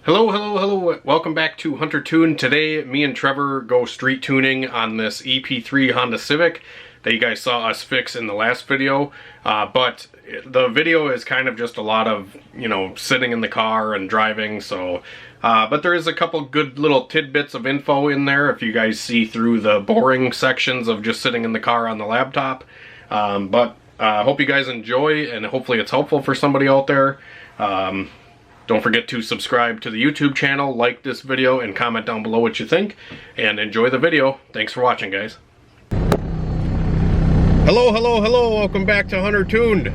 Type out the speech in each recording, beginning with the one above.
Hello, hello, hello. Welcome back to Hunter Tune. Today, me and Trevor go street tuning on this EP3 Honda Civic that you guys saw us fix in the last video. But the video is kind of just a lot of, sitting in the car and driving. So, but there is a couple good little tidbits of info in there if you guys see through the boring sections of just sitting in the car on the laptop. But hope you guys enjoy, and hopefully it's helpful for somebody out there. Don't forget to subscribe to the YouTube channel, like this video, and comment down below what you think. And enjoy the video. Thanks for watching, guys. Hello, hello, hello. Welcome back to Hunter Tuned.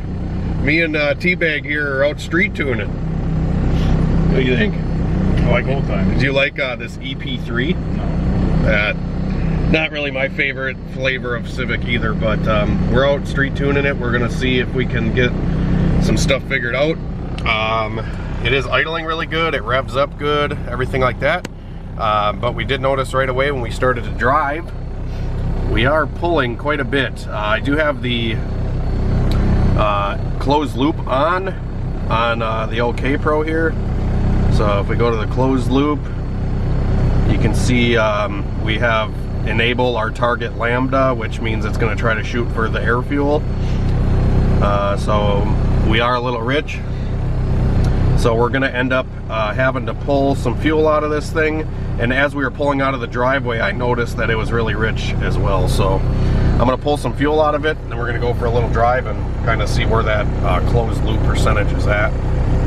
Me and T-Bag here are out street tuning. What do you think? I like old times. Do you like this EP3? No. Not really my favorite flavor of Civic either, but we're out street tuning it. We're gonna see if we can get some stuff figured out. It is idling really good, it revs up good, everything like that. But we did notice right away when we started to drive, we are pulling quite a bit. I do have the closed loop on the old KPRO here. So if we go to the closed loop, you can see we have enable our target lambda, which means it's going to try to shoot for the air fuel. So we are a little rich. So we're gonna end up having to pull some fuel out of this thing. And as we were pulling out of the driveway, I noticed that it was really rich as well. So I'm gonna pull some fuel out of it, then we're gonna go for a little drive and kind of see where that closed loop percentage is at.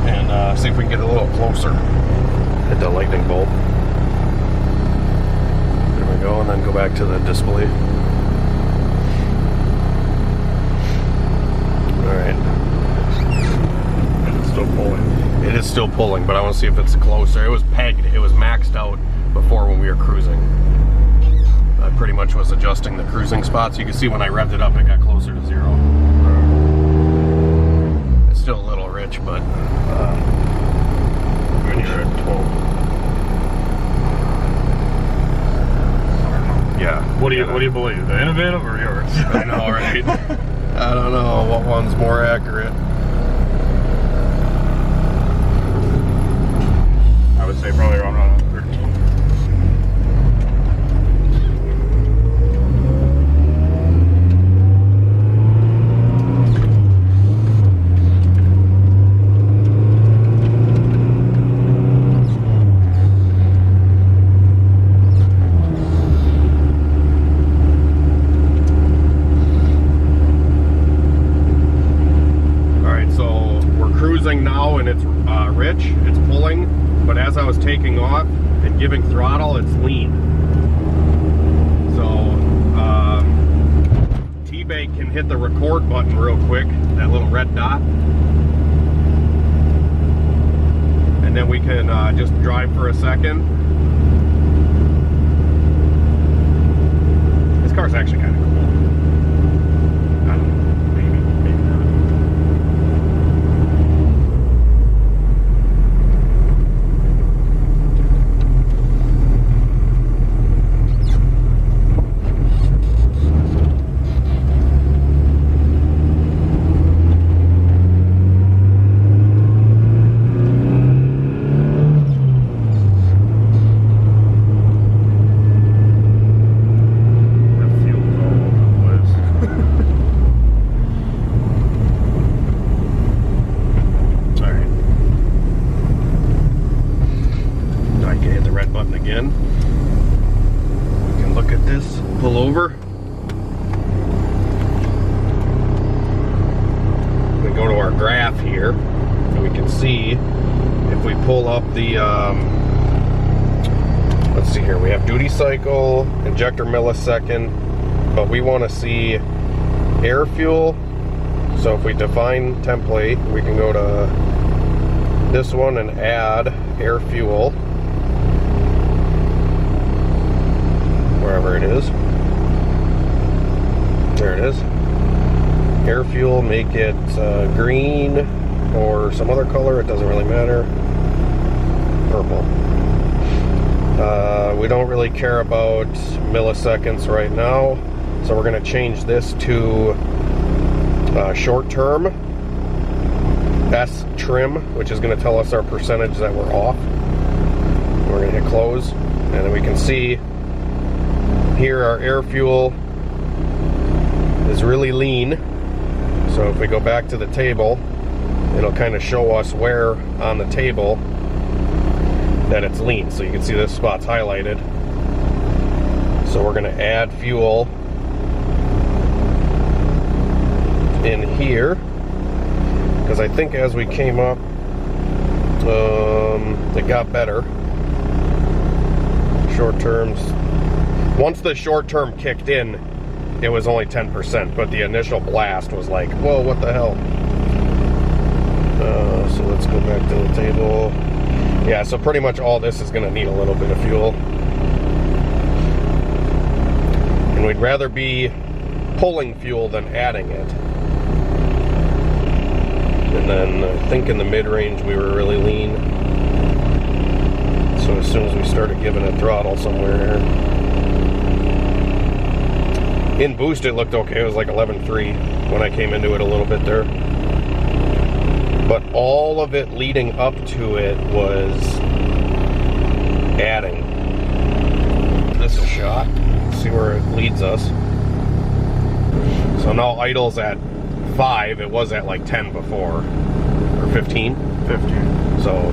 And see if we can get a little closer. Hit the lightning bolt. There we go, and then go back to the display. All right. Still pulling. It is still pulling, but I want to see if it's closer. It was pegged, it was maxed out before when we were cruising. I pretty much was adjusting the cruising spots. You can see when I revved it up, it got closer to 0. It's still a little rich, but When you're at 12. Yeah. What do you believe? The Innovative or yours? I know, right? I don't know what one's more accurate. I would say probably around 13. Alright, so we're cruising now and it's rich, it's pulling. But as I was taking off and giving throttle, it's lean. So T-Bag can hit the record button real quick, that little red dot. And then we can just drive for a second. This car's actually kind of cool. I don't know, maybe not. Again, we can look at this, pull over, we go to our graph here, and we can see if we pull up the let's see here, we have duty cycle, injector millisecond, but we want to see air fuel. So if we define template, we can go to this one and add air fuel wherever it is. There it is. Air fuel, make it green or some other color, it doesn't really matter. Purple. We don't really care about milliseconds right now, so we're going to change this to short term S trim, which is going to tell us our percentage that we're off. we're going to hit close, and then we can see here our air fuel is really lean. So if we go back to the table, it'll kind of show us where on the table that it's lean. So you can see this spot's highlighted. So we're going to add fuel in here, because I think as we came up, it got better. Short terms. Once the short term kicked in, it was only 10%, but the initial blast was like, whoa, what the hell? So let's go back to the table. Yeah, so pretty much all this is going to need a little bit of fuel. And we'd rather be pulling fuel than adding it. And then I think in the mid-range we were really lean. So as soon as we started giving it throttle somewhere here. In boost it looked okay, it was like 11.3 when I came into it a little bit there. But all of it leading up to it was adding. This a shot, see where it leads us. So now idle's at 5, it was at like 10 before, or 15? 15. So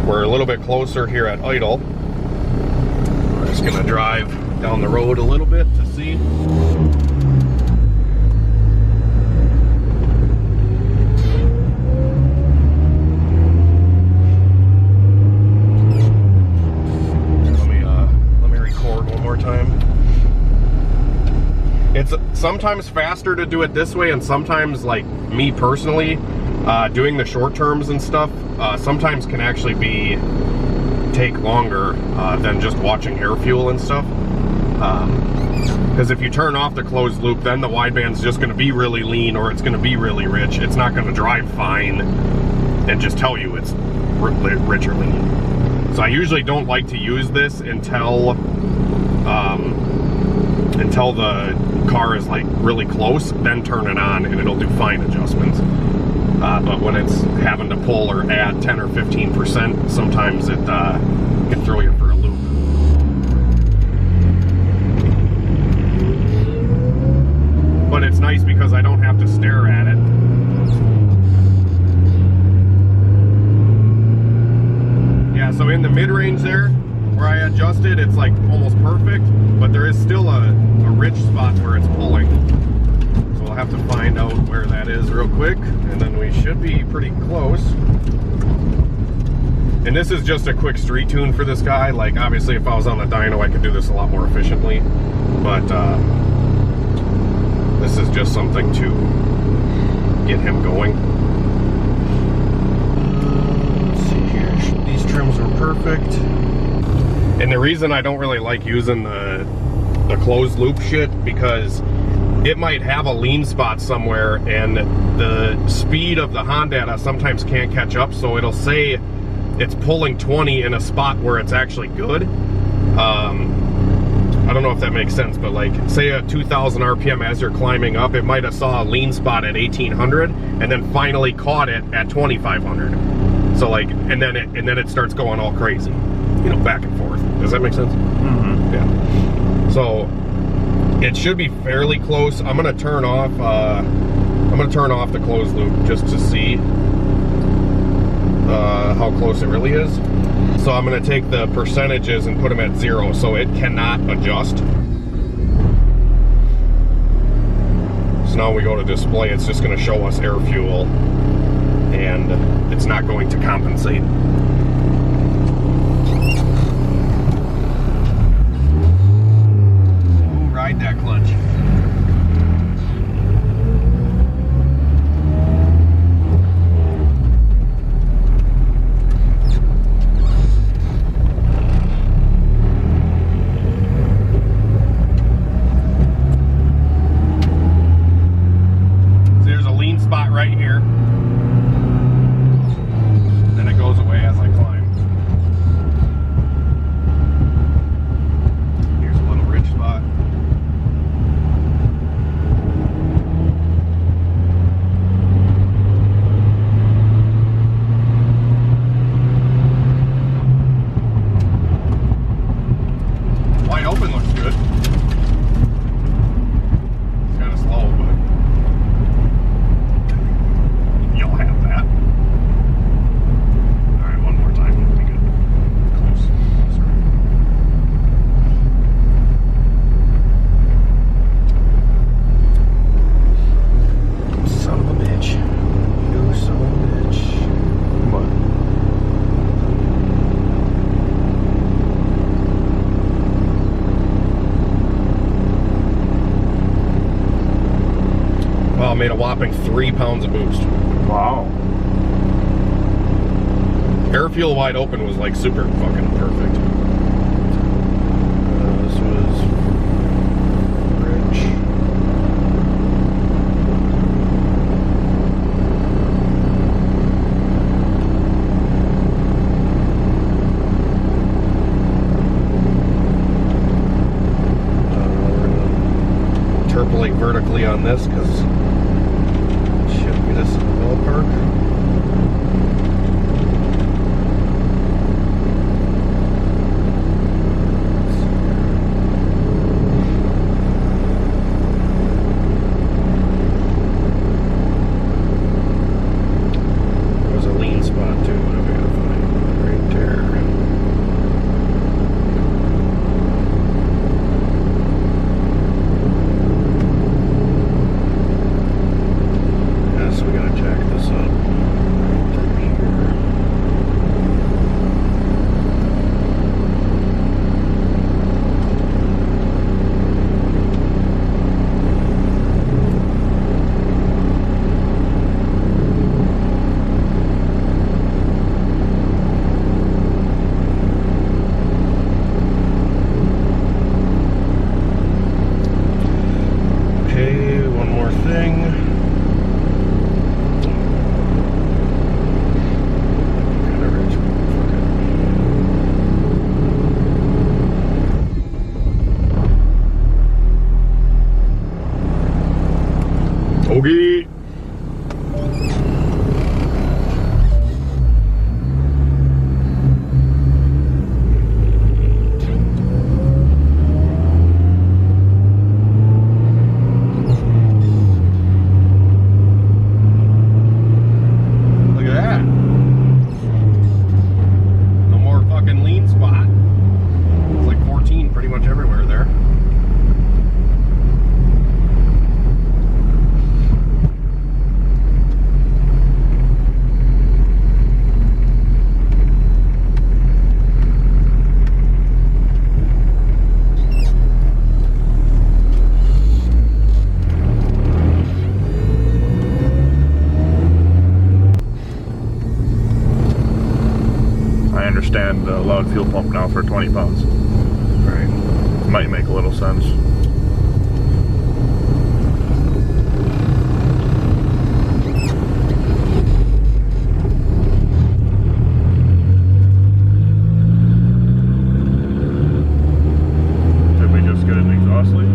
we're a little bit closer here at idle. We're just gonna drive down the road a little bit to see. Let me record one more time. It's sometimes faster to do it this way, and sometimes, like me personally, doing the short terms and stuff, sometimes can actually take longer than just watching air fuel and stuff. Because if you turn off the closed loop, then the wideband's just going to be really lean, or it's going to be really rich. It's not going to drive fine and just tell you it's rich or lean. So I usually don't like to use this until the car is like really close, then turn it on and it'll do fine adjustments. But when it's having to pull or add 10 or 15%, sometimes it can throw you for a loop. But it's nice because I don't have to stare at it. Yeah, so in the mid-range there, where I adjusted, it's like almost perfect, but there is still a rich spot where it's pulling. So we'll have to find out where that is real quick, and then we should be pretty close. And this is just a quick street tune for this guy. Like, obviously if I was on the dyno, I could do this a lot more efficiently, but this is just something to get him going. Let's see here, these trims are perfect. And the reason I don't really like using the closed loop shit, because it might have a lean spot somewhere and the speed of the Hondata sometimes can't catch up, so it'll say it's pulling 20 in a spot where it's actually good. I don't know if that makes sense, but like say at 2,000 RPM as you're climbing up, it might have saw a lean spot at 1,800 and then finally caught it at 2,500. So like, and then it starts going all crazy, you know, back and forth. Does that make sense? Mm-hmm. Yeah. So it should be fairly close. I'm gonna turn off the closed loop just to see how close it really is. So I'm gonna take the percentages and put them at 0 so it cannot adjust. So now we go to display, it's just gonna show us air fuel and it's not going to compensate. Ooh, ride that clutch. Right here. Then it goes away as I made a whopping 3 pounds of boost. Wow. Air fuel wide open was like super fucking perfect. This was Rich. Interpolate vertically on this because it should get us in the ballpark. Okay. Look at that. No more fucking lean spot. It's like 14 pretty much everywhere there. Understand the loud fuel pump now for 20 pounds. Right. Might make a little sense. Did we just get an exhaust leak?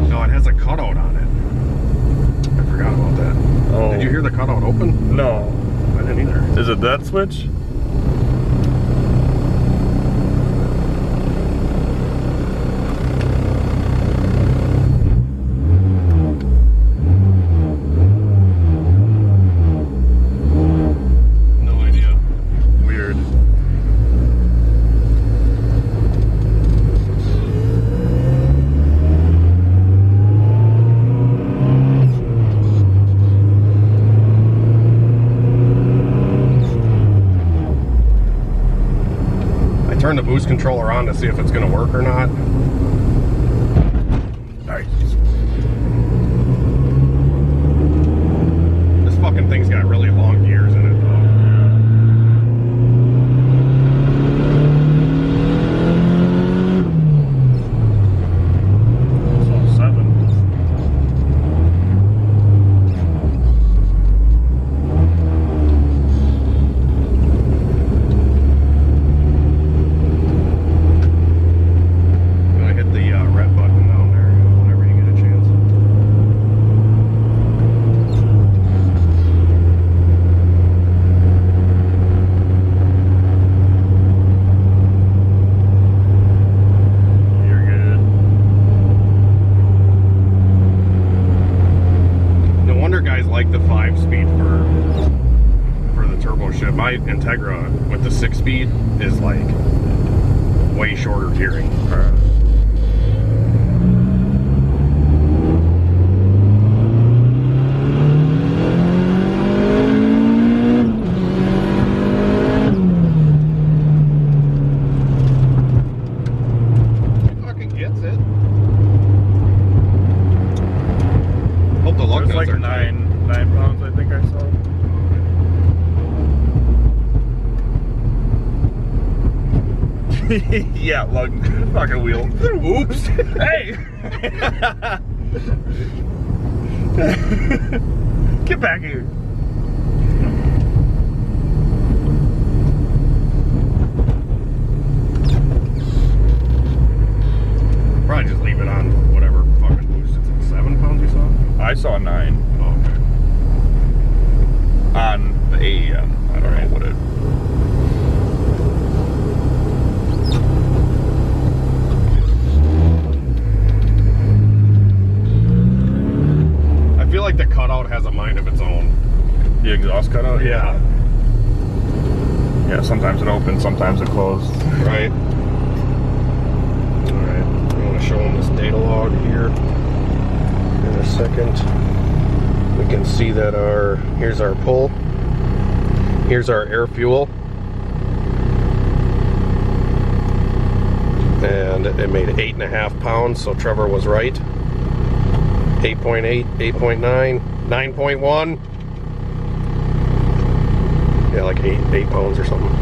No, it has a cutout on it. I forgot about that. Oh. Did you hear the cutout open? No. I didn't either. Is it that switch? No idea. Weird. Turn the boost controller on to see if it's going to work or not. Nice. This fucking thing's got really long gears in it, though. It's all 7. Like the 5-speed for the turbo shift. My Integra with the 6-speed is like way shorter gearing. It fucking gets it. Yeah, lug fucking wheel. Oops. Hey! Get back here. Probably just leave it on whatever fucking boost. It's at 7 pounds you saw? I saw 9 Oh, okay. on the AEM. I don't know what it. I feel like the cutout has a mind of its own. The exhaust cutout? Yeah. Yeah, sometimes it opens, sometimes it closed. Right. Alright. I'm going to show them this data log here in a second. We can see that here's our pull. Here's our air fuel. And it made 8.5 pounds, so Trevor was right. 8.8, 8.9, 9.1. Yeah, like 8 pounds or something.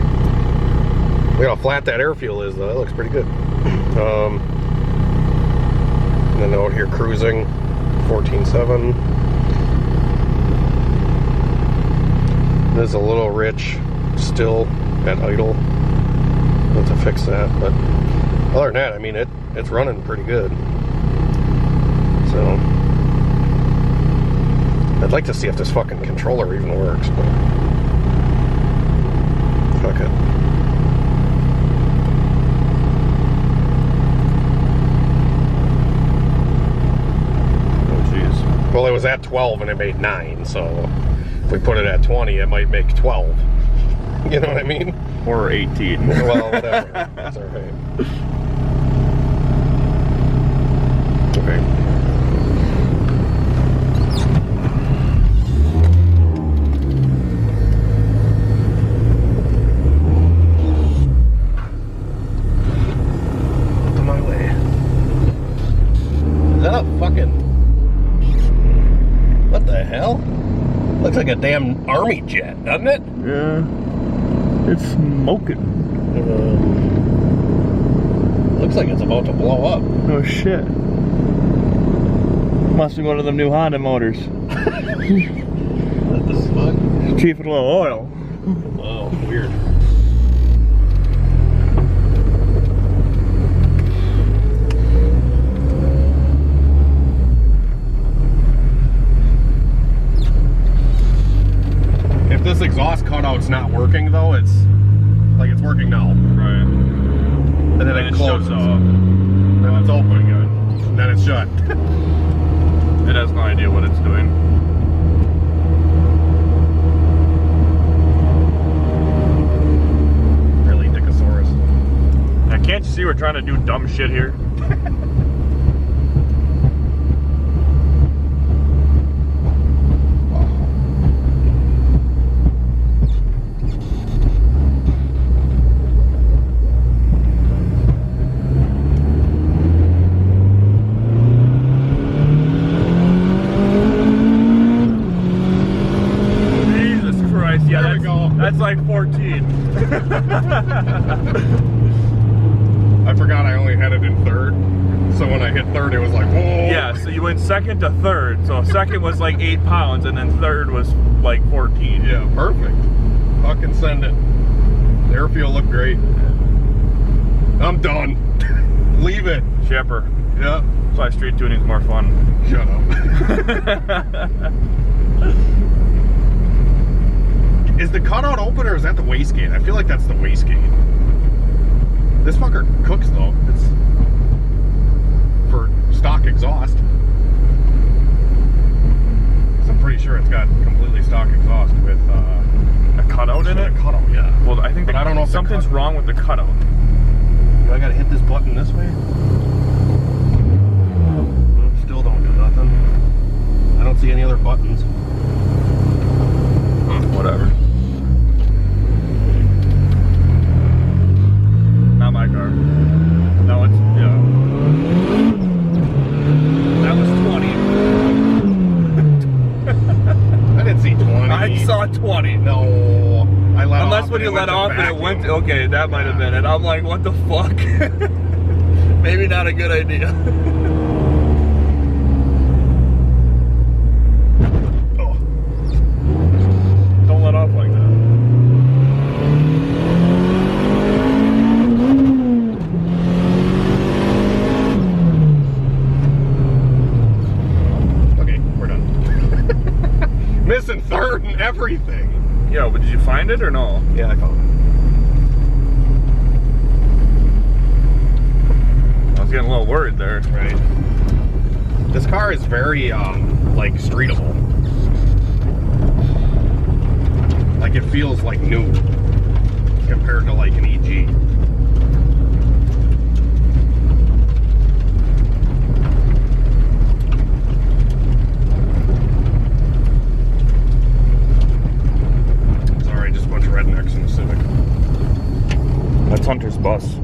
Look how flat that air fuel is, though. That looks pretty good. And then out here cruising, 14.7. This is a little rich still at idle. We'll have to fix that, but other than that, I mean, it's running pretty good. So I'd like to see if this fucking controller even works, but fuck it. Oh jeez. Well, it was at 12 and it made 9, so if we put it at 20, it might make 12. You know what I mean? Or 18. Well, whatever. That's alright. Okay. Out of my way. Is that a fucking... What the hell? Looks like a damn army jet, doesn't it? Yeah. It's smoking. Looks like it's about to blow up. Oh shit. Must be one of them new Honda motors. That's the smug. Cheap with a little oil. Oh, weird. If this exhaust cutout's not working though, it's like it's working now. Right. And then it closes. Then it's open again. And then it's shut. It has no idea what it's doing. Really, Dickosaurus. Now, can't you see we're trying to do dumb shit here? That's like 14. I forgot I only had it in third. So when I hit third, it was like, whoa. Yeah, so you went second to third. So second was like 8 pounds, and then third was like 14. Yeah, perfect. Fucking send it. The air fuel looked great. I'm done. Leave it. Shepper. Yeah. That's why street tuning's more fun. Shut up. Is the cutout open or is that the wastegate? I feel like that's the wastegate. This fucker cooks though. It's for stock exhaust. So I'm pretty sure it's got completely stock exhaust with a cutout in it? A cutout, yeah. Well, I think I don't know if something's wrong with the cutout. Do I gotta hit this button this way? Still don't do nothing. I don't see any other buttons. Whatever. Not my car. No, it's, yeah. That was 20. I didn't see 20. I saw 20. No. I let Unless off when and you it let went to off off and it went. Okay, that might have been it. I'm like, what the fuck? Maybe not a good idea. Oh. Don't let off like that. Okay, we're done. Missing third and everything. Yeah, but did you find it or no? Yeah, I found it. I was getting a little worried there. Right. This car is very, like, streetable. Like, it feels like new compared to, like, an EG. Sorry, just a bunch of rednecks in the Civic. That's Hunter's bus.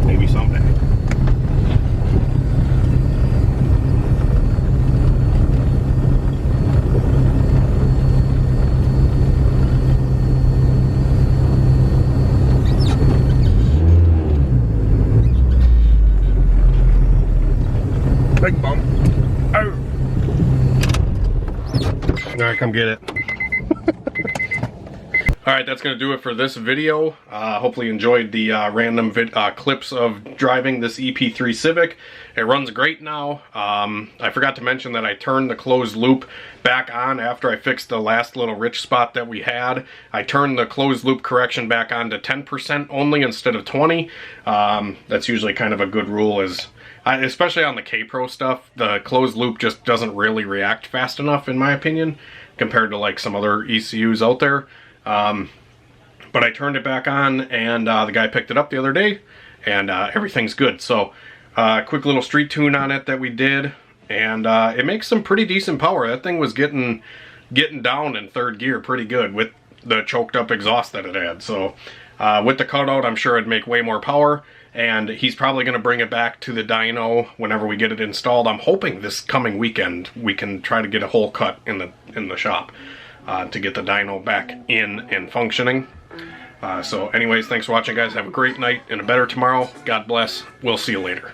Maybe someday. Big bump. Oh. Alright, come get it. Alright, that's going to do it for this video. Hopefully you enjoyed the random clips of driving this EP3 Civic. It runs great now. I forgot to mention that I turned the closed loop back on after I fixed the last little rich spot that we had. I turned the closed loop correction back on to 10% only instead of 20. That's usually kind of a good rule, especially on the KPRO stuff. The closed loop just doesn't really react fast enough, in my opinion, compared to like some other ECUs out there. But I turned it back on, and the guy picked it up the other day, and everything's good. So quick little street tune on it that we did, and it makes some pretty decent power. That thing was getting down in third gear pretty good with the choked up exhaust that it had. So with the cutout, I'm sure it'd make way more power, and he's probably going to bring it back to the dyno whenever we get it installed. I'm hoping this coming weekend we can try to get a hole cut in the shop to get the dyno back in and functioning. So anyways, thanks for watching, guys. Have a great night and a better tomorrow. God bless. We'll see you later.